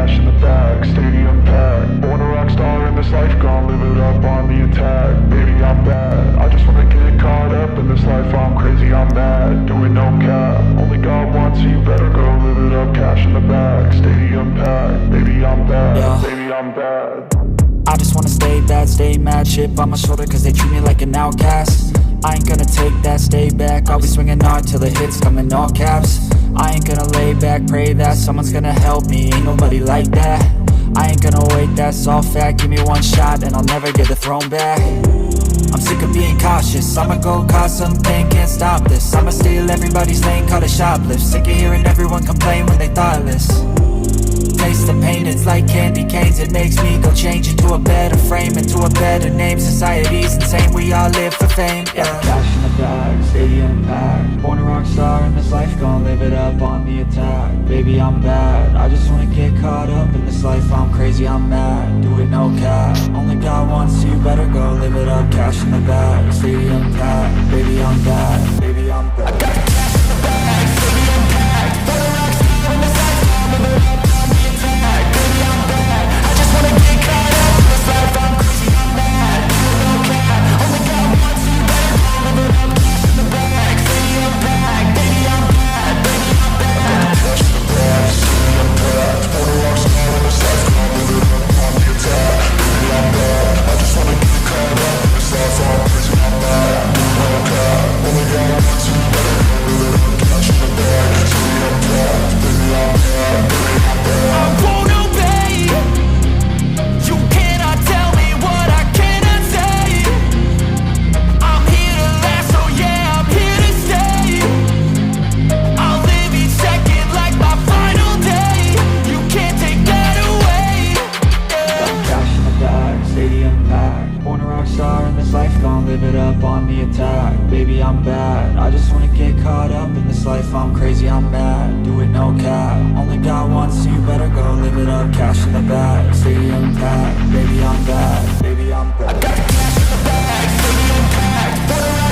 cash in the bag, stadium packed. Born a rock star in this life, gonna live it up on the attack. Baby, I'm bad, I just wanna get caught up in this life. I'm crazy, I'm mad, doing no cap. Only God wants you, better go live it up. Cash in the bag, stadium packed. Baby, I'm bad, yeah. Baby, I'm bad. I just wanna stay bad, stay mad. Chip on my shoulder cause they treat me like an outcast. I ain't gonna take that, stay back. I'll be swinging hard till the hits come in all caps. I ain't gonna lay back, pray that someone's gonna help me. Ain't nobody like that. I ain't gonna wait, that's all fact. Give me one shot and I'll never get the throne back. I'm sick of being cautious, I'ma go cause some pain, can't stop this. I'ma steal everybody's lane, call it shoplift. Sick of hearing everyone complain when they thoughtless. Taste the pain, it's like candy canes. It makes me go change into a better frame, into a better name. Society's insane, we all live for fame, yeah. Cash in the bag, stadium packed. Born a rock star in this life, gonna live it up on the attack. Baby, I'm bad, I just wanna get caught up in this life. I'm crazy, I'm mad, do it no cap. Only God wants you, better go live it up. Cash in the bag, stadium packed. Baby, I'm bad, baby, I'm bad. I got cash in the bag, stadium packed. Born a rock star in this life, gonna live it up. I'm crazy, I'm mad, do it no cap. Only God wants you, better go live it up. Cash in the bag, stadium packed. Baby, I'm bad, baby, I'm bad. I got cash in the bag, stadium packed.